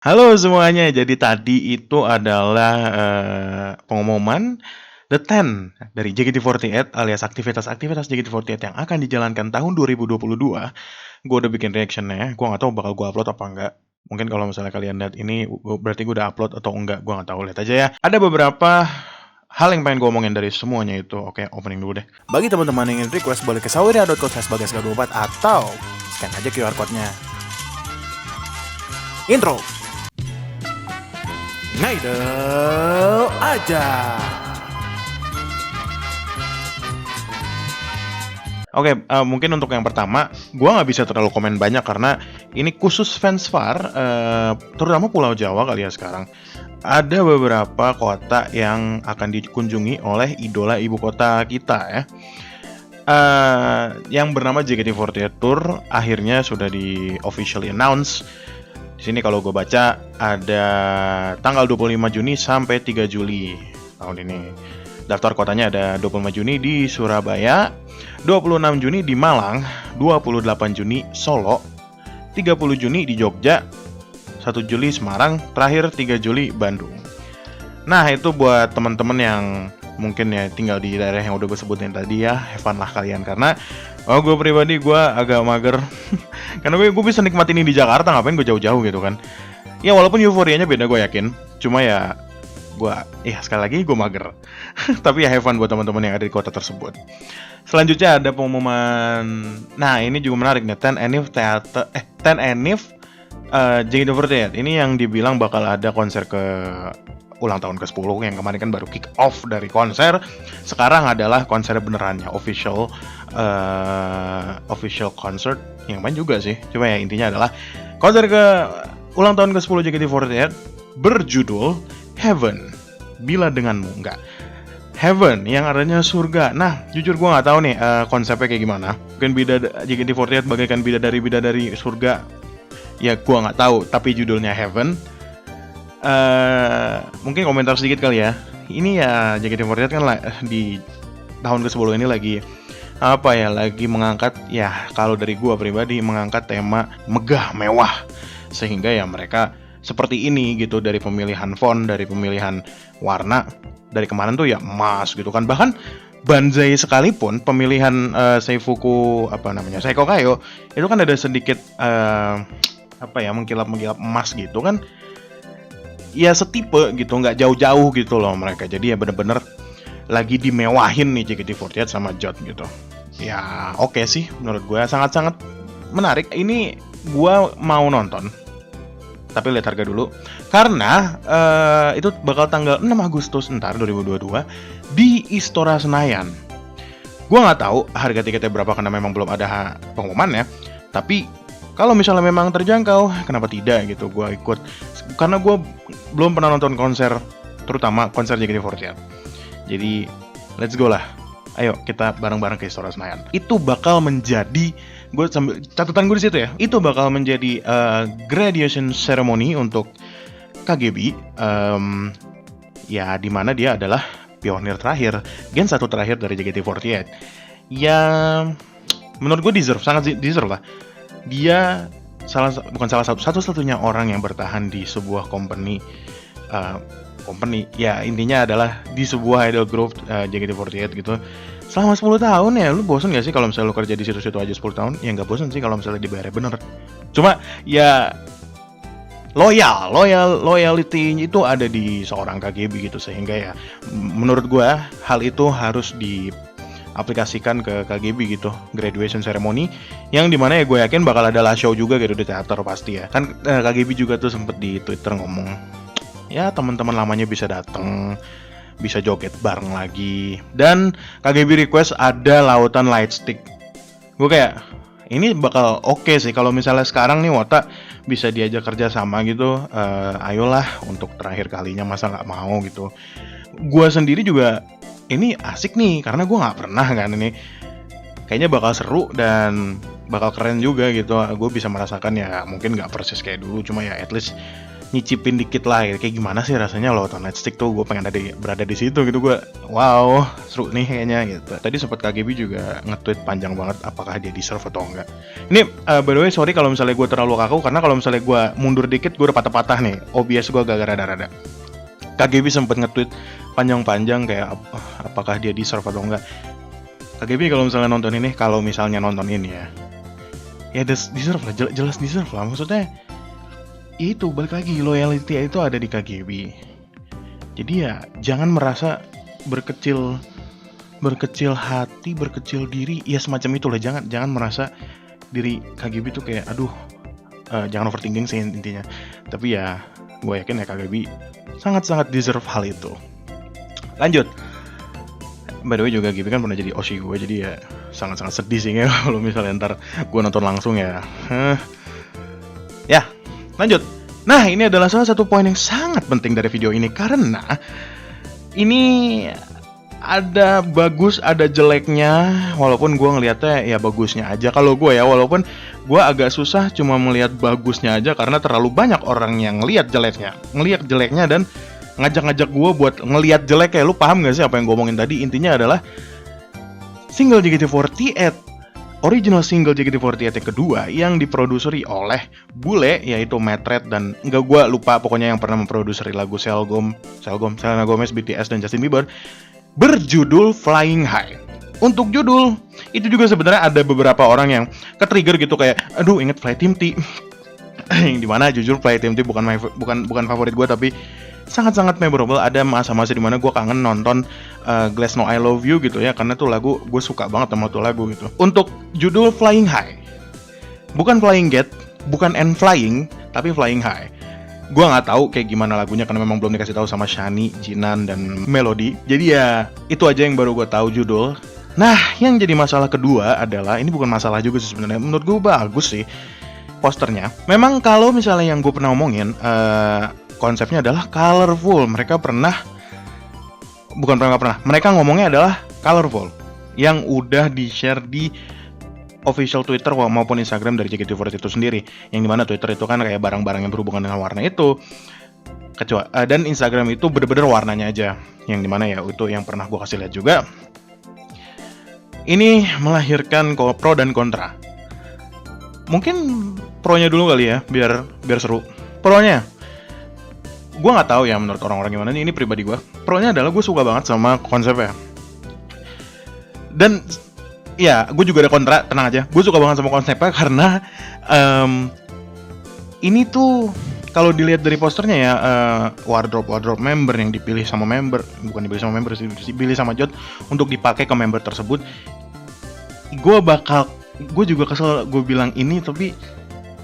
Halo semuanya, jadi tadi itu adalah, pengumuman The Ten dari JKT48 alias aktivitas-aktivitas JKT48 yang akan dijalankan tahun 2022. Gue udah bikin reaction-nya, gue nggak tahu bakal gue upload apa enggak. Mungkin kalau misalnya kalian lihat ini, berarti gue udah upload atau enggak, gue nggak tahu. Lihat aja ya. Ada beberapa hal yang pengen gue omongin dari semuanya itu. Oke, opening dulu deh. Bagi teman-teman yang ingin request, boleh ke saweria.co/bagasga24 atau scan aja QR code-nya. Intro. Ngaidel aja. Oke, mungkin untuk yang pertama, gua nggak bisa terlalu komen banyak karena ini khusus fans VAR, terutama Pulau Jawa kali ya sekarang. Ada beberapa kota yang akan dikunjungi oleh idola ibu kota kita ya. Yang bernama JKT48 Tour akhirnya sudah di officially announce. Di sini kalau gue baca ada tanggal 25 Juni sampai 3 Juli tahun ini. Daftar kotanya ada 25 Juni di Surabaya, 26 Juni di Malang, 28 Juni Solo, 30 Juni di Jogja, 1 Juli Semarang, terakhir 3 Juli Bandung. Nah, itu buat teman-teman yang mungkin ya tinggal di daerah yang udah gue sebutin tadi ya, have fun lah kalian. Karena gue pribadi gue agak mager karena gue bisa nikmatin ini di Jakarta, ngapain gue jauh-jauh gitu kan. Ya walaupun euforianya beda gue yakin, cuma ya gue sekali lagi gue mager. Tapi ya have fun buat teman-teman yang ada di kota tersebut. Selanjutnya ada pengumuman. Nah, ini juga menarik nih, 10 Anniv Theater 10 Anniv JKT48. Ini yang dibilang bakal ada konser ke ulang tahun ke-10 yang kemarin kan baru kick off dari konser. Sekarang adalah konser benerannya, official concert. Yang main juga sih. Cuma ya intinya adalah konser ke ulang tahun ke-10 JKT48 berjudul Heaven. Bila denganmu, enggak. Heaven yang artinya surga. Nah, jujur gue nggak tahu nih konsepnya kayak gimana. Mungkin JKT48 bagaikan bidadari surga. Ya gue nggak tahu. Tapi judulnya Heaven. Mungkin komentar sedikit kali ya. Ini ya JKT48 kan di tahun ke-10 ini lagi lagi mengangkat ya, kalau dari gua pribadi mengangkat tema megah mewah, sehingga ya mereka seperti ini gitu, dari pemilihan font, dari pemilihan warna, dari kemarin tuh ya emas gitu kan, bahkan Banzai sekalipun pemilihan Seiko Kayo itu kan ada sedikit mengkilap emas gitu kan. Ya setipe gitu, nggak jauh-jauh gitu loh mereka. Jadi ya bener-bener lagi dimewahin nih JKT48 sama Jot gitu. Ya oke sih, menurut gue sangat-sangat menarik. Ini gue mau nonton, tapi lihat harga dulu. Karena itu bakal tanggal 6 Agustus ntar 2022 di Istora Senayan. Gue nggak tahu harga tiketnya berapa karena memang belum ada pengumuman ya. Tapi kalau misalnya memang terjangkau, kenapa tidak gitu, gue ikut. Karena gue belum pernah nonton konser, terutama konser JKT48. Jadi, let's go lah. Ayo, kita bareng-bareng ke Istora Senayan. Itu bakal menjadi, gue sambil catatan gue di situ ya, itu bakal menjadi graduation ceremony untuk KGB. Ya, dimana dia adalah pionir terakhir, Gen 1 terakhir dari JKT48. Ya, menurut gue sangat deserve lah. Dia satu-satunya orang yang bertahan di sebuah company ya, intinya adalah di sebuah idol group JKT48 gitu selama 10 tahun ya. Lu bosen gak sih kalau misalnya lu kerja di situ-situ aja 10 tahun? Ya nggak bosen sih kalau misalnya dibayarnya bener. Cuma ya loyalty itu ada di seorang KGB gitu, sehingga ya menurut gua hal itu harus diaplikasikan ke KGB gitu, graduation ceremony, yang dimana ya gue yakin bakal ada live show juga gitu di teater pasti ya. Kan KGB juga tuh sempet di Twitter ngomong ya teman-teman lamanya bisa datang, bisa joget bareng lagi. Dan KGB request ada lautan lightstick. Gue kayak ini bakal oke sih kalau misalnya sekarang nih Wota bisa diajak kerja sama gitu. Ayolah untuk terakhir kalinya, masa nggak mau gitu. Gue sendiri juga ini asik nih karena gue nggak pernah kan ini. Kayaknya bakal seru dan bakal keren juga gitu. Gue bisa merasakan ya, mungkin nggak persis kayak dulu, cuma ya at least nyicipin dikit lah ya. Kayak gimana sih rasanya lo nonton Nightstick tuh, gue pengen berada di situ gitu. Gue wow, seru nih kayaknya gitu. Tadi sempat KGB juga nge-tweet panjang banget apakah dia deserve atau enggak. Ini by the way sorry kalau misalnya gue terlalu kaku, karena kalau misalnya gue mundur dikit gue udah patah-patah nih. OBS gue agak rada-rada. KGB sempat nge-tweet panjang-panjang kayak apakah dia deserve atau enggak. KGB kalau misalnya nonton ini ya deserve lah, jelas deserve lah. Maksudnya itu balik lagi, loyalty itu ada di KGB. Jadi ya jangan merasa berkecil hati, berkecil diri, ya semacam itulah. Jangan merasa diri KGB tuh kayak jangan overthinking sih intinya. Tapi ya gue yakin ya KGB sangat-sangat deserve hal itu. Lanjut. By the way juga GB kan pernah jadi Oshi gue, jadi ya sangat-sangat sedih sih ya kalau misalnya ntar gue nonton langsung ya. Ya, lanjut. Nah, ini adalah salah satu poin yang sangat penting dari video ini, karena ini ada bagus, ada jeleknya. Walaupun gue ngeliatnya ya bagusnya aja kalau gue ya, walaupun gue agak susah cuma melihat bagusnya aja karena terlalu banyak orang yang ngelihat jeleknya dan ngajak-ngajak gue buat ngelihat jelek. Kayak lu paham gak sih apa yang gue omongin tadi? Intinya adalah single JKT48, original single JKT48 yang kedua yang diproduseri oleh bule yaitu Matt Red dan gue lupa pokoknya yang pernah memproduksi lagu Selena Gomez, BTS dan Justin Bieber, berjudul Flying High. Untuk judul itu juga sebenarnya ada beberapa orang yang ke-trigger gitu kayak inget Fly Team T. Yang dimana jujur Fly Team T bukan favorit gue, tapi sangat-sangat memorable. Ada masa-masa dimana gue kangen nonton Glass No I Love You gitu ya, karena tuh lagu gue suka banget sama tuh lagu gitu. Untuk judul Flying High, bukan Flying Get, bukan End Flying, tapi Flying High. Gue nggak tahu kayak gimana lagunya karena memang belum dikasih tahu sama Shani, Jinan dan Melody. Jadi ya itu aja yang baru gue tahu judul. Nah, yang jadi masalah kedua adalah, ini bukan masalah juga sih sebenarnya, menurut gue bagus sih posternya. Memang kalau misalnya yang gue pernah omongin, konsepnya adalah colorful. Mereka ngomongnya adalah colorful, yang udah di-share di official Twitter maupun Instagram dari JKT48 itu sendiri. Yang dimana Twitter itu kan kayak barang-barang yang berhubungan dengan warna itu, dan Instagram itu bener-bener warnanya aja. Yang dimana ya itu yang pernah gue kasih lihat juga. Ini melahirkan pro dan kontra. Mungkin pro-nya dulu kali ya, biar seru. Pro-nya, gue nggak tahu ya menurut orang-orang gimana, ini pribadi gue. Pro-nya adalah gue suka banget sama konsepnya. Dan ya, gue juga ada kontra, tenang aja. Gue suka banget sama konsepnya karena ini tuh kalau dilihat dari posternya ya, wardrobe member yang dipilih sama member, bukan dipilih sama member sih, dipilih sama Jot untuk dipakai ke member tersebut. Gue juga kesel gue bilang ini, tapi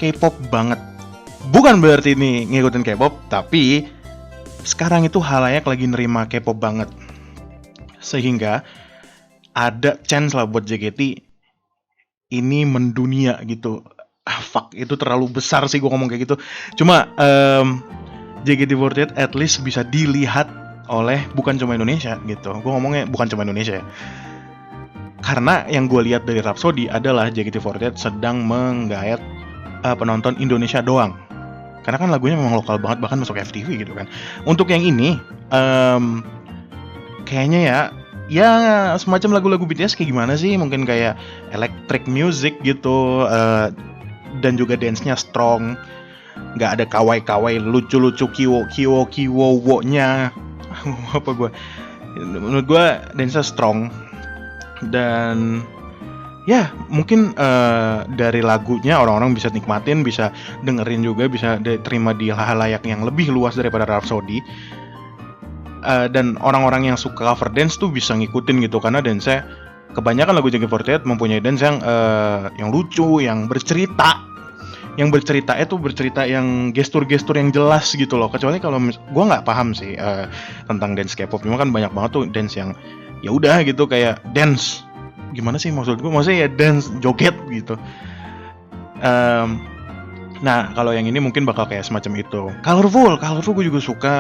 K-pop banget. Bukan berarti ini ngikutin K-pop, tapi sekarang itu halayak lagi nerima K-pop banget. Sehingga ada chance lah buat JKT ini mendunia gitu. Fuck, itu terlalu besar sih gue ngomong kayak gitu. Cuma JKT48 at least bisa dilihat oleh bukan cuma Indonesia gitu. Gue ngomongnya bukan cuma Indonesia ya. Karena yang gue lihat dari Rhapsody adalah JKT48 sedang menggait penonton Indonesia doang. Karena kan lagunya memang lokal banget, bahkan masuk FTV gitu kan. Untuk yang ini kayaknya ya semacam lagu-lagu BTS kayak gimana sih? Mungkin kayak electric music gitu, dan juga dance-nya strong. Gak ada kawai-kawai lucu-lucu kiwo-nya. Menurut gue dance-nya strong. Dan ya mungkin dari lagunya orang-orang bisa nikmatin, bisa dengerin juga, bisa terima di halayak yang lebih luas daripada Rhapsody. Dan orang-orang yang suka cover dance tuh bisa ngikutin gitu, karena dance-nya kebanyakan lagu JKT48 mempunyai dance yang lucu, yang bercerita. Yang bercerita yang gestur-gestur yang jelas gitu loh. Kecuali kalau gue nggak paham sih tentang dance K-pop, cuma kan banyak banget tuh dance yang ya udah gitu, kayak dance gimana sih maksud gue, maksudnya ya dance joget gitu. Nah, kalau yang ini mungkin bakal kayak semacam itu. Colorful gue juga suka.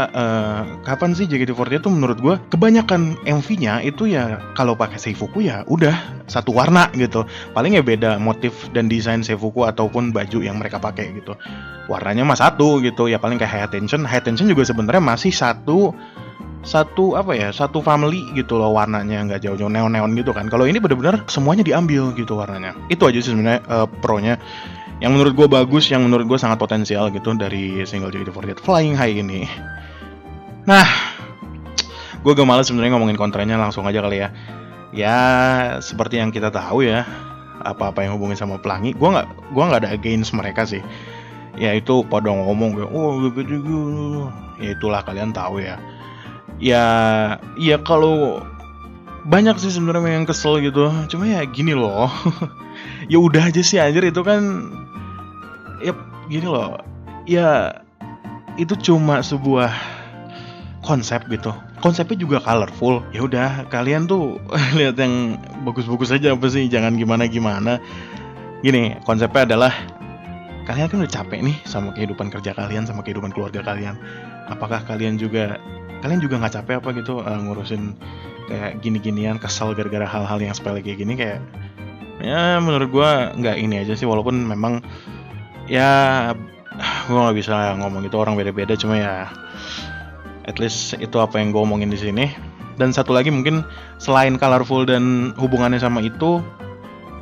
Kapan sih JKT48 tuh menurut gue kebanyakan MV-nya itu ya kalau pakai Seifuku ya udah satu warna gitu. Paling ya beda motif dan desain Seifuku ataupun baju yang mereka pakai gitu. Warnanya mah satu gitu. Ya paling kayak High Tension. High Tension juga sebenarnya masih satu family gitu loh, warnanya nggak jauh-jauh neon-neon gitu kan. Kalau ini bener-bener semuanya diambil gitu warnanya. Itu aja sih sebenarnya pro-nya yang menurut gue bagus, yang menurut gue sangat potensial gitu dari single JKT48 Flying High ini. Nah, gue gak males sebenarnya ngomongin kontranya, langsung aja kali ya. Ya seperti yang kita tahu ya, apa-apa yang hubungin sama Pelangi, gue nggak ada against mereka sih. Ya itu pada ngomong gue, ya itulah kalian tahu ya. Ya kalau banyak sih sebenarnya yang kesel gitu. Cuma ya gini loh. Ya udah aja sih anjir, itu kan ya gini loh. Ya itu cuma sebuah konsep gitu. Konsepnya juga colorful. Ya udah, kalian tuh lihat yang bagus-bagus aja apa sih, jangan gimana-gimana. Gini, konsepnya adalah kalian kan udah capek nih sama kehidupan kerja kalian, sama kehidupan keluarga kalian. Apakah kalian juga nggak capek apa gitu ngurusin kayak gini-ginian, kesel gara-gara hal-hal yang sepele kayak gini? Kayak ya menurut gua nggak ini aja sih, walaupun memang ya gua nggak bisa ngomong itu, orang beda-beda, cuma ya at least itu apa yang gue omongin di sini. Dan satu lagi mungkin selain colorful dan hubungannya sama itu,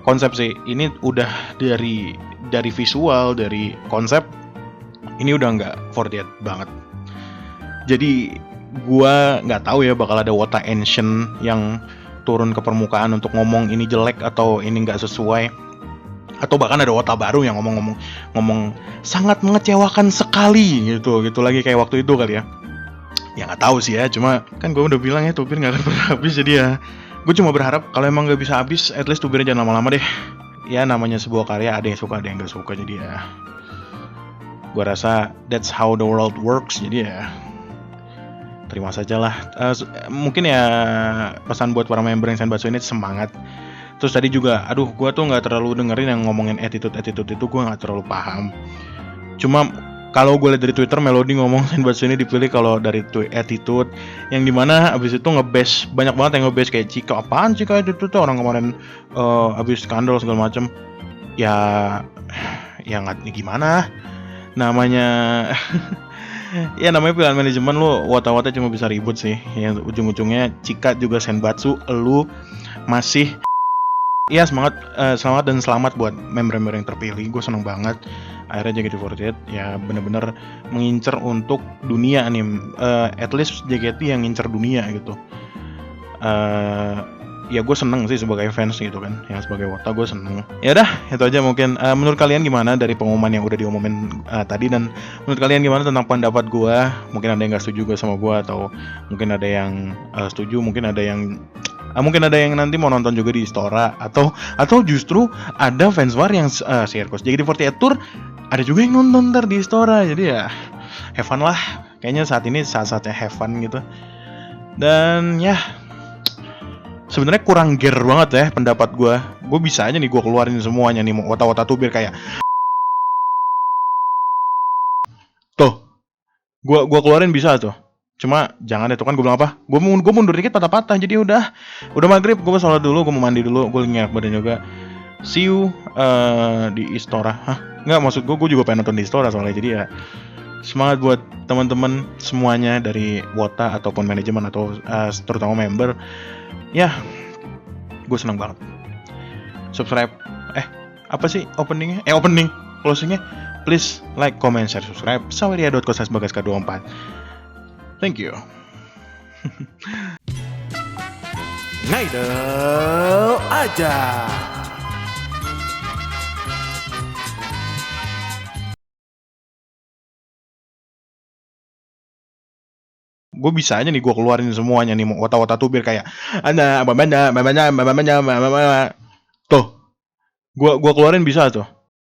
konsep sih. Ini udah dari visual, dari konsep, ini udah nggak 48 banget. Jadi gue nggak tahu ya bakal ada Wota Ancient yang turun ke permukaan untuk ngomong ini jelek atau ini nggak sesuai, atau bahkan ada Wota baru yang ngomong sangat mengecewakan sekali gitu lagi kayak waktu itu kali ya. Ya nggak tahu sih ya, cuma kan gue udah bilang ya Tubir nggak akan pernah habis, jadi ya gue cuma berharap kalau emang nggak bisa habis, at least Tubirnya jangan lama-lama deh. Ya namanya sebuah karya, ada yang suka ada yang nggak suka, jadi ya gue rasa that's how the world works, jadi ya terima saja lah. Mungkin ya pesan buat para member yang Senbatsu ini, semangat. Terus tadi juga, aduh gue tuh nggak terlalu dengerin yang ngomongin attitude itu, gue nggak terlalu paham. Cuma kalau gue lihat dari Twitter, Melody ngomong Senbatsu ini dipilih kalau dari attitude, yang dimana abis itu nge-bash, banyak banget yang nge-bash kayak Chika, apaan Chika itu tuh orang kemarin abis skandal segala macem. Ya nggak gimana, namanya ya namanya pilihan manajemen, lu wata-wata cuma bisa ribut sih. Yang ujung-ujungnya Chika juga Senbatsu, lu masih. Iya selamat dan selamat buat member-member yang terpilih. Gue seneng banget akhirnya JKT48 ya bener-bener mengincar untuk dunia nih, at least JKT yang ngincer dunia gitu. Ya gue seneng sih sebagai fans gitu kan, yang sebagai Wota gue seneng. Ya udah, itu aja mungkin. Menurut kalian gimana dari pengumuman yang udah diumumin tadi, dan menurut kalian gimana tentang pendapat gue? Mungkin ada yang nggak setuju juga sama gue, atau mungkin ada yang setuju, mungkin ada yang nanti mau nonton juga di Istora, atau justru ada fans war yang Circus JKT48 Tour ada juga yang nonton ntar di Istora. Jadi ya have fun lah, kayaknya saat ini saat-saatnya have fun gitu. Dan ya sebenarnya kurang gear banget ya pendapat gue bisa aja nih gue keluarin semuanya nih, mau Wota-Wota tuh biar kayak tuh gue keluarin bisa tuh. Cuma jangan itu kan gue bilang apa? Gue mundur dikit patah-patah. Jadi udah maghrib, gue mau sholat dulu, gue mau mandi dulu, gue nginyak badan juga. See you di Istora. Hah? Nggak, maksud gue juga pengen nonton di Istora soalnya. Jadi ya semangat buat teman-teman semuanya dari Wota ataupun manajemen atau terutama member. Ya, gue senang banget. Subscribe. Apa sih opening, closingnya? Please like, comment, share, subscribe. Saweria.co/bagaska24. Thank you. Ngaidel aja. Gue bisa aja nih gue keluarin semuanya nih, mau Wota-Wota tuh biar kayak tuh gue keluarin bisa tuh.